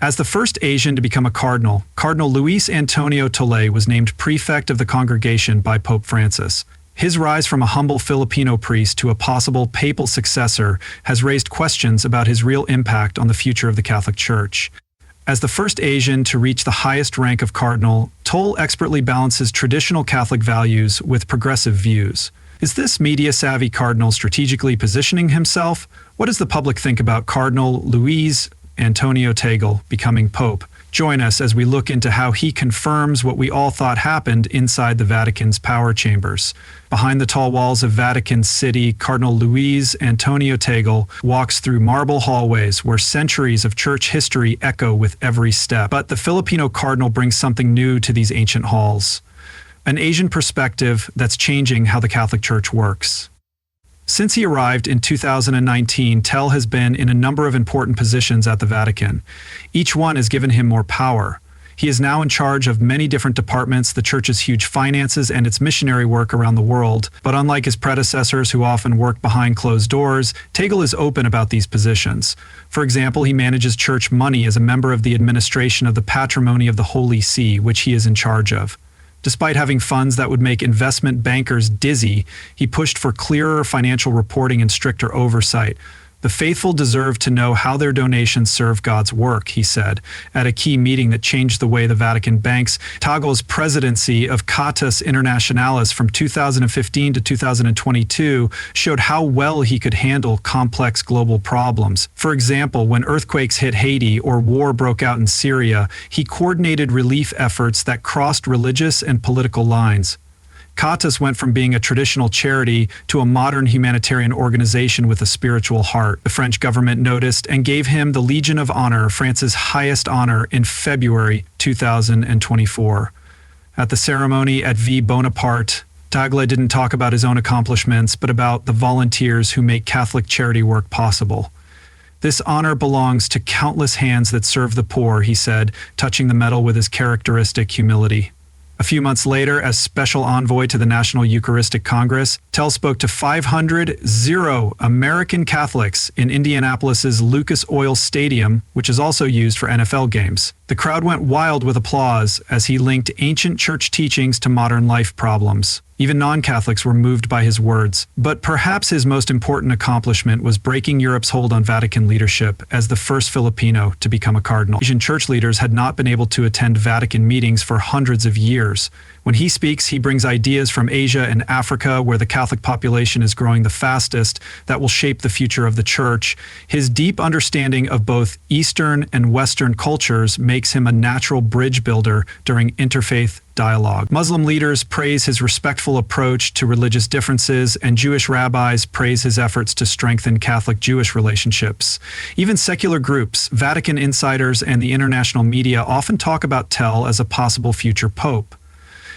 As the first Asian to become a cardinal, Cardinal Luis Antonio Tagle was named prefect of the congregation by Pope Francis. His rise from a humble Filipino priest to a possible papal successor has raised questions about his real impact on the future of the Catholic Church. As the first Asian to reach the highest rank of cardinal, Tagle expertly balances traditional Catholic values with progressive views. Is this media-savvy cardinal strategically positioning himself? What does the public think about Cardinal Luis Antonio Tagle becoming Pope? Join us as we look into how he confirms what we all thought happened inside the Vatican's power chambers. Behind the tall walls of Vatican City, Cardinal Luis Antonio Tagle walks through marble hallways where centuries of church history echo with every step. But the Filipino cardinal brings something new to these ancient halls. An Asian perspective that's changing how the Catholic Church works. Since he arrived in 2019, Tagle has been in a number of important positions at the Vatican. Each one has given him more power. He is now in charge of many different departments, the Church's huge finances, and its missionary work around the world. But unlike his predecessors who often worked behind closed doors, Tagle is open about these positions. For example, he manages church money as a member of the administration of the Patrimony of the Holy See, which he is in charge of. Despite having funds that would make investment bankers dizzy, he pushed for clearer financial reporting and stricter oversight. The faithful deserve to know how their donations serve God's work, he said, at a key meeting that changed the way the Vatican banks. Tagle's presidency of Caritas Internationalis from 2015 to 2022 showed how well he could handle complex global problems. For example, when earthquakes hit Haiti or war broke out in Syria, he coordinated relief efforts that crossed religious and political lines. Caritas went from being a traditional charity to a modern humanitarian organization with a spiritual heart. The French government noticed and gave him the Legion of Honor, France's highest honor, in February 2024. At the ceremony at V. Bonaparte, Tagle didn't talk about his own accomplishments, but about the volunteers who make Catholic charity work possible. This honor belongs to countless hands that serve the poor, he said, touching the medal with his characteristic humility. A few months later, as special envoy to the National Eucharistic Congress, Tagle spoke to 500 American Catholics in Indianapolis's Lucas Oil Stadium, which is also used for NFL games. The crowd went wild with applause as he linked ancient church teachings to modern life problems. Even non-Catholics were moved by his words. But perhaps his most important accomplishment was breaking Europe's hold on Vatican leadership as the first Filipino to become a cardinal. Asian church leaders had not been able to attend Vatican meetings for hundreds of years. When he speaks, he brings ideas from Asia and Africa, where the Catholic population is growing the fastest, that will shape the future of the Church. His deep understanding of both Eastern and Western cultures makes him a natural bridge builder during interfaith dialogue. Muslim leaders praise his respectful approach to religious differences, and Jewish rabbis praise his efforts to strengthen Catholic-Jewish relationships. Even secular groups, Vatican insiders, and the international media often talk about Tagle as a possible future pope.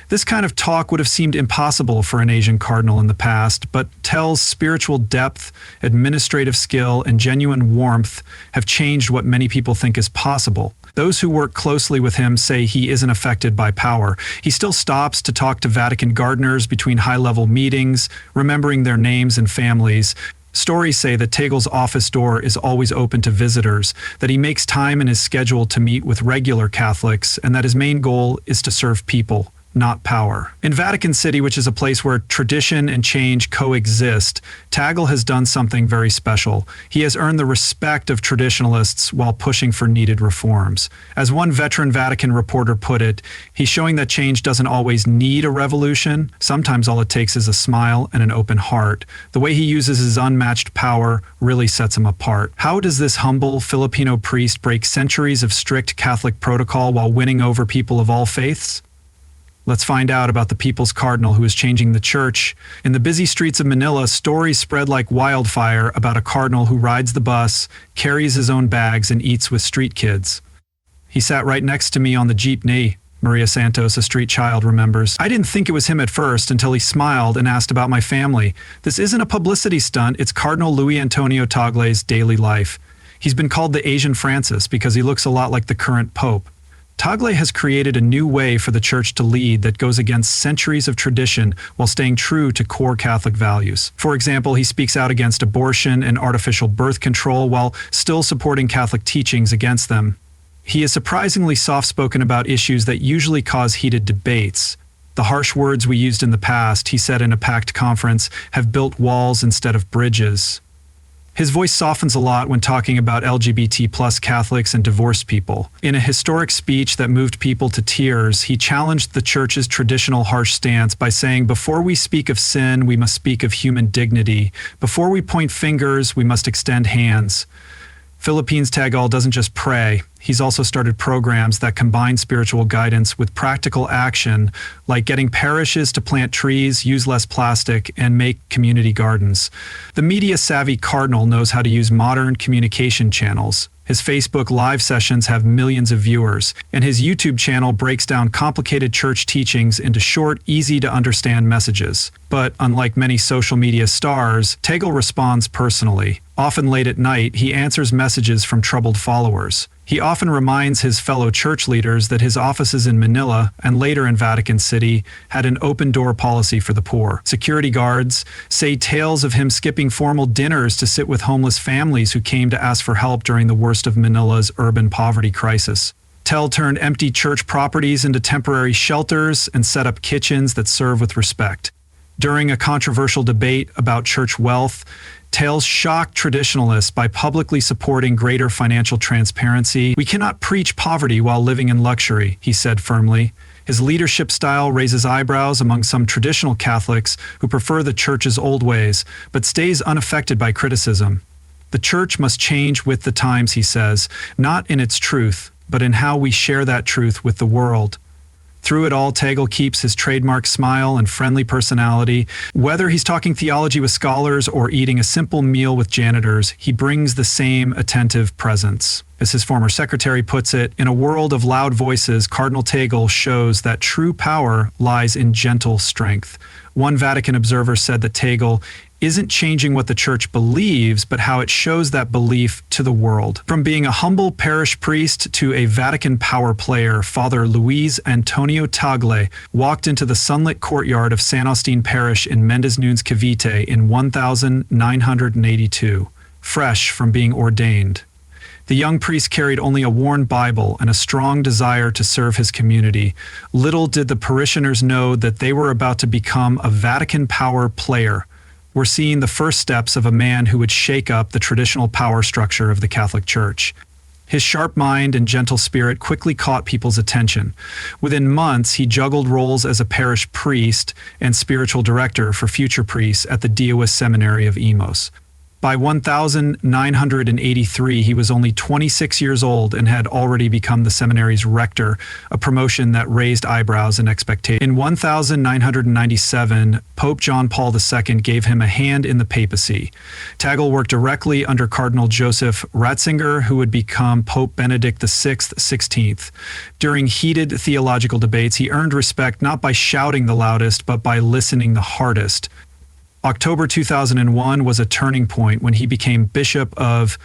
This kind of talk would have seemed impossible for an Asian cardinal in the past, but Tagle's spiritual depth, administrative skill, and genuine warmth have changed what many people think is possible. Those who work closely with him say he isn't affected by power. He still stops to talk to Vatican gardeners between high-level meetings, remembering their names and families. Stories say that Tagle's office door is always open to visitors, that he makes time in his schedule to meet with regular Catholics, and that his main goal is to serve people, not power. In Vatican City, which is a place where tradition and change coexist, Tagle has done something very special. He has earned the respect of traditionalists while pushing for needed reforms. As one veteran Vatican reporter put it, he's showing that change doesn't always need a revolution. Sometimes all it takes is a smile and an open heart. The way he uses his unmatched power really sets him apart. How does this humble Filipino priest break centuries of strict Catholic protocol while winning over people of all faiths? Let's find out about the people's cardinal who is changing the church. In the busy streets of Manila, stories spread like wildfire about a cardinal who rides the bus, carries his own bags, and eats with street kids. He sat right next to me on the jeepney, Maria Santos, a street child, remembers. I didn't think it was him at first until he smiled and asked about my family. This isn't a publicity stunt, it's Cardinal Luis Antonio Tagle's daily life. He's been called the Asian Francis because he looks a lot like the current pope. Tagle has created a new way for the Church to lead that goes against centuries of tradition while staying true to core Catholic values. For example, he speaks out against abortion and artificial birth control while still supporting Catholic teachings against them. He is surprisingly soft-spoken about issues that usually cause heated debates. The harsh words we used in the past, he said in a packed conference, have built walls instead of bridges. His voice softens a lot when talking about LGBT+ Catholics and divorced people. In a historic speech that moved people to tears, he challenged the church's traditional harsh stance by saying, "Before we speak of sin, we must speak of human dignity. Before we point fingers, we must extend hands." Philippines Tagle doesn't just pray. He's also started programs that combine spiritual guidance with practical action, like getting parishes to plant trees, use less plastic, and make community gardens. The media-savvy cardinal knows how to use modern communication channels. His Facebook live sessions have millions of viewers, and his YouTube channel breaks down complicated church teachings into short, easy-to-understand messages. But unlike many social media stars, Tagle responds personally. Often late at night, he answers messages from troubled followers. He often reminds his fellow church leaders that his offices in Manila and later in Vatican City had an open-door policy for the poor. Security guards say tales of him skipping formal dinners to sit with homeless families who came to ask for help during the worst of Manila's urban poverty crisis. Tagle turned empty church properties into temporary shelters and set up kitchens that serve with respect. During a controversial debate about church wealth, Tagle shocked traditionalists by publicly supporting greater financial transparency. "We cannot preach poverty while living in luxury," he said firmly. His leadership style raises eyebrows among some traditional Catholics who prefer the church's old ways, but stays unaffected by criticism. "The church must change with the times," he says, "not in its truth, but in how we share that truth with the world." Through it all, Tagle keeps his trademark smile and friendly personality. Whether he's talking theology with scholars or eating a simple meal with janitors, he brings the same attentive presence. As his former secretary puts it, in a world of loud voices, Cardinal Tagle shows that true power lies in gentle strength. One Vatican observer said that Tagle isn't changing what the church believes, but how it shows that belief to the world. From being a humble parish priest to a Vatican power player, Father Luis Antonio Tagle walked into the sunlit courtyard of San Agustin Parish in Mendes Nunes Cavite in 1982, fresh from being ordained. The young priest carried only a worn Bible and a strong desire to serve his community. Little did the parishioners know that they were about to become a Vatican power player. We're seeing the first steps of a man who would shake up the traditional power structure of the Catholic Church. His sharp mind and gentle spirit quickly caught people's attention. Within months, he juggled roles as a parish priest and spiritual director for future priests at the Diois Seminary of Imus. By 1983, he was only 26 years old and had already become the seminary's rector, a promotion that raised eyebrows and expectations. In 1997, Pope John Paul II gave him a hand in the papacy. Tagle worked directly under Cardinal Joseph Ratzinger, who would become Pope Benedict XVI. During heated theological debates, he earned respect not by shouting the loudest, but by listening the hardest. October 2001 was a turning point when he became Bishop of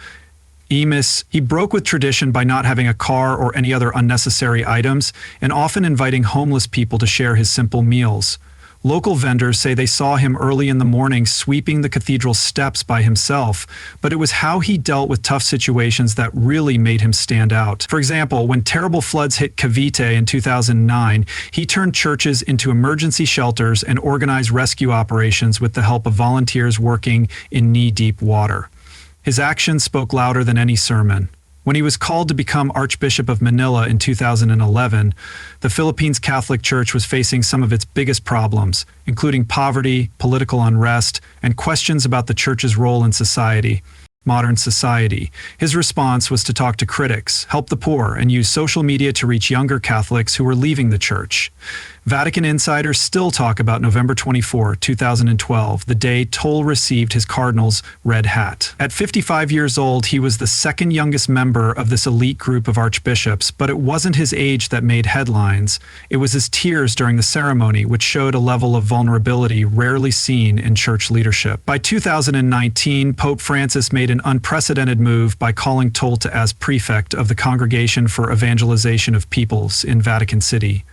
Imus. He broke with tradition by not having a car or any other unnecessary items, and often inviting homeless people to share his simple meals. Local vendors say they saw him early in the morning sweeping the cathedral steps by himself, but it was how he dealt with tough situations that really made him stand out. For example, when terrible floods hit Cavite in 2009, he turned churches into emergency shelters and organized rescue operations with the help of volunteers working in knee-deep water. His actions spoke louder than any sermon. When he was called to become Archbishop of Manila in 2011, the Philippines Catholic Church was facing some of its biggest problems, including poverty, political unrest, and questions about the church's role in modern society. His response was to talk to critics, help the poor, and use social media to reach younger Catholics who were leaving the church. Vatican insiders still talk about November 24, 2012, the day Tolle received his cardinal's red hat. At 55 years old, he was the second youngest member of this elite group of archbishops, but it wasn't his age that made headlines. It was his tears during the ceremony, which showed a level of vulnerability rarely seen in church leadership. By 2019, Pope Francis made an unprecedented move by calling Tolle as prefect of the Congregation for Evangelization of Peoples in Vatican City.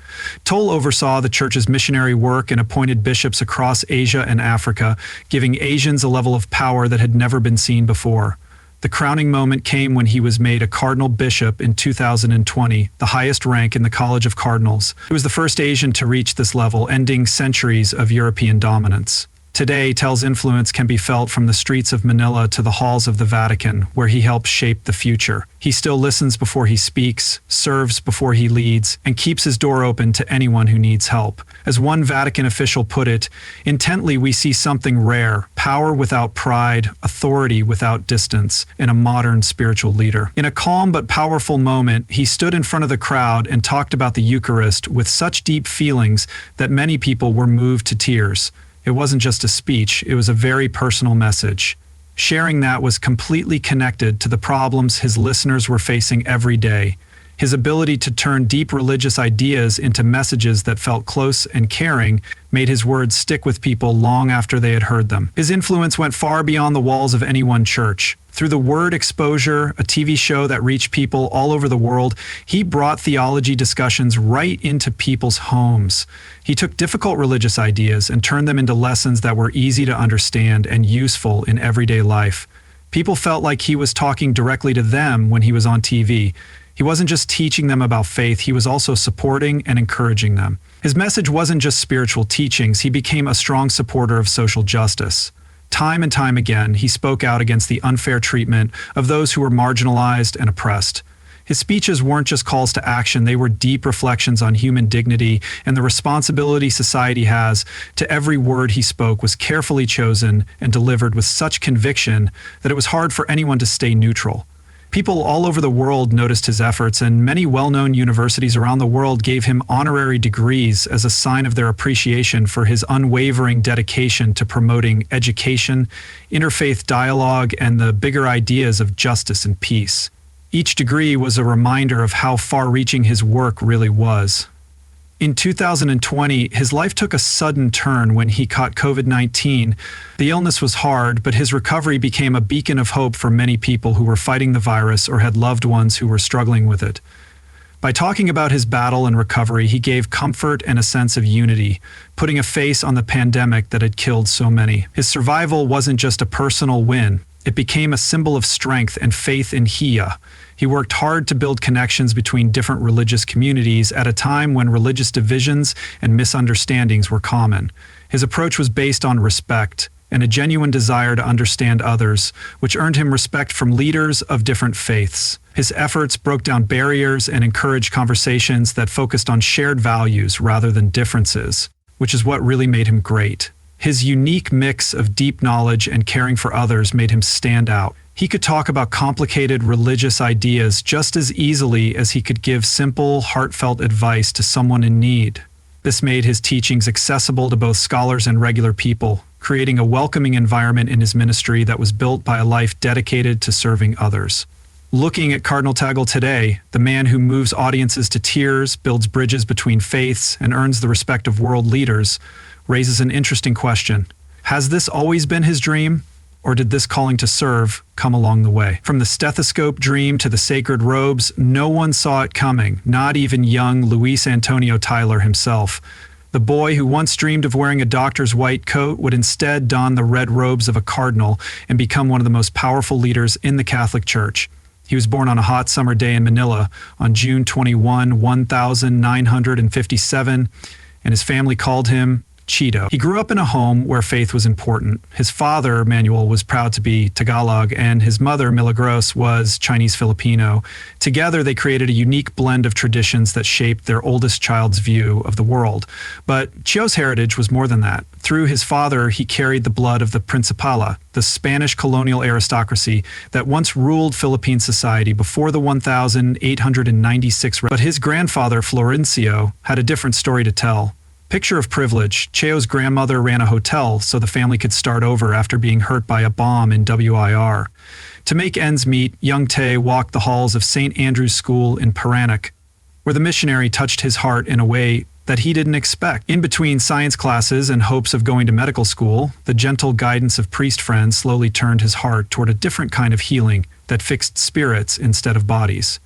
Tolle oversaw the church's missionary work and appointed bishops across Asia and Africa, giving Asians a level of power that had never been seen before. The crowning moment came when he was made a cardinal bishop in 2020, the highest rank in the College of Cardinals. He was the first Asian to reach this level, ending centuries of European dominance. Today, Tagle's influence can be felt from the streets of Manila to the halls of the Vatican, where he helped shape the future. He still listens before he speaks, serves before he leads, and keeps his door open to anyone who needs help. As one Vatican official put it, intently we see something rare, power without pride, authority without distance, in a modern spiritual leader. In a calm but powerful moment, he stood in front of the crowd and talked about the Eucharist with such deep feelings that many people were moved to tears. It wasn't just a speech, it was a very personal message. Sharing that was completely connected to the problems his listeners were facing every day. His ability to turn deep religious ideas into messages that felt close and caring made his words stick with people long after they had heard them. His influence went far beyond the walls of any one church. Through the word exposure, a TV show that reached people all over the world, he brought theology discussions right into people's homes. He took difficult religious ideas and turned them into lessons that were easy to understand and useful in everyday life. People felt like he was talking directly to them when he was on TV. He wasn't just teaching them about faith, he was also supporting and encouraging them. His message wasn't just spiritual teachings, he became a strong supporter of social justice. Time and time again, he spoke out against the unfair treatment of those who were marginalized and oppressed. His speeches weren't just calls to action, they were deep reflections on human dignity and the responsibility society has. To every word he spoke was carefully chosen and delivered with such conviction that it was hard for anyone to stay neutral. People all over the world noticed his efforts, and many well-known universities around the world gave him honorary degrees as a sign of their appreciation for his unwavering dedication to promoting education, interfaith dialogue, and the bigger ideas of justice and peace. Each degree was a reminder of how far-reaching his work really was. In 2020, his life took a sudden turn when he caught COVID-19. The illness was hard, but his recovery became a beacon of hope for many people who were fighting the virus or had loved ones who were struggling with it. By talking about his battle and recovery, he gave comfort and a sense of unity, putting a face on the pandemic that had killed so many. His survival wasn't just a personal win. It became a symbol of strength and faith in Hia. He worked hard to build connections between different religious communities at a time when religious divisions and misunderstandings were common. His approach was based on respect and a genuine desire to understand others, which earned him respect from leaders of different faiths. His efforts broke down barriers and encouraged conversations that focused on shared values rather than differences, which is what really made him great. His unique mix of deep knowledge and caring for others made him stand out. He could talk about complicated religious ideas just as easily as he could give simple, heartfelt advice to someone in need. This made his teachings accessible to both scholars and regular people, creating a welcoming environment in his ministry that was built by a life dedicated to serving others. Looking at Cardinal Tagle today, the man who moves audiences to tears, builds bridges between faiths, and earns the respect of world leaders, raises an interesting question. Has this always been his dream? Or did this calling to serve come along the way? From the stethoscope dream to the sacred robes, no one saw it coming, not even young Luis Antonio Tyler himself. The boy who once dreamed of wearing a doctor's white coat would instead don the red robes of a cardinal and become one of the most powerful leaders in the Catholic Church. He was born on a hot summer day in Manila on June 21, 1957, and his family called him Cheeto. He grew up in a home where faith was important. His father, Manuel, was proud to be Tagalog, and his mother, Milagros, was Chinese-Filipino. Together, they created a unique blend of traditions that shaped their oldest child's view of the world. But Chio's heritage was more than that. Through his father, he carried the blood of the Principala, the Spanish colonial aristocracy that once ruled Philippine society before the 1896. But his grandfather, Florencio, had a different story to tell. Picture of privilege. Cheo's grandmother ran a hotel so the family could start over after being hurt by a bomb in WIR. To make ends meet, young Tay walked the halls of St. Andrew's School in Parañaque, where the missionary touched his heart in a way that he didn't expect. In between science classes and hopes of going to medical school, the gentle guidance of priest friends slowly turned his heart toward a different kind of healing that fixed spirits instead of bodies.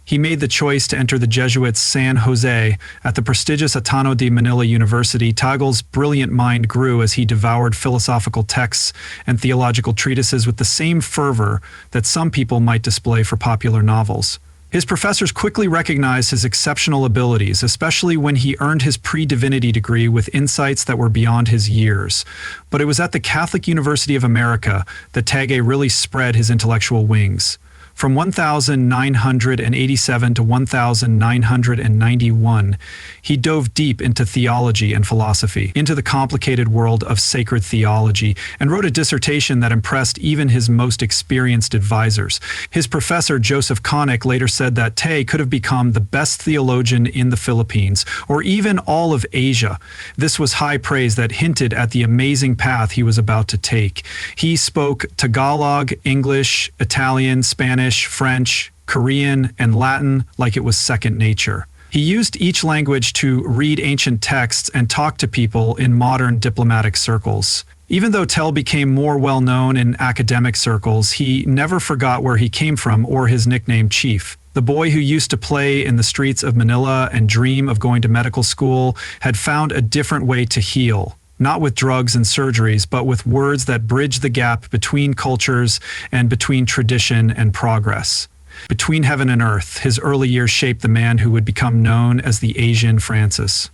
He made the choice to enter the Jesuits' San Jose. At the prestigious Ateneo de Manila University, Tagle's brilliant mind grew as he devoured philosophical texts and theological treatises with the same fervor that some people might display for popular novels. His professors quickly recognized his exceptional abilities, especially when he earned his pre-divinity degree with insights that were beyond his years. But it was at the Catholic University of America that Tagle really spread his intellectual wings. From 1987 to 1991, he dove deep into theology and philosophy, into the complicated world of sacred theology, and wrote a dissertation that impressed even his most experienced advisors. His professor, Joseph Connick, later said that Tay could have become the best theologian in the Philippines, or even all of Asia. This was high praise that hinted at the amazing path he was about to take. He spoke Tagalog, English, Italian, Spanish, French, Korean, and Latin like it was second nature. He used each language to read ancient texts and talk to people in modern diplomatic circles. Even though Tell became more well-known in academic circles, he never forgot where he came from or his nickname Chief. The boy who used to play in the streets of Manila and dream of going to medical school had found a different way to heal. Not with drugs and surgeries, but with words that bridge the gap between cultures and between tradition and progress. Between heaven and earth, his early years shaped the man who would become known as the Asian Francis.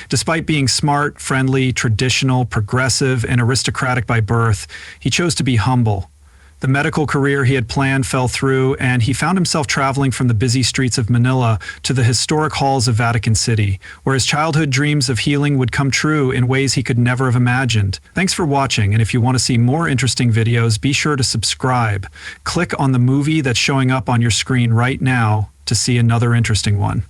Despite being smart, friendly, traditional, progressive, and aristocratic by birth, he chose to be humble. The medical career he had planned fell through, and he found himself traveling from the busy streets of Manila to the historic halls of Vatican City, where his childhood dreams of healing would come true in ways he could never have imagined. Thanks for watching, and if you want to see more interesting videos, be sure to subscribe. Click on the movie that's showing up on your screen right now to see another interesting one.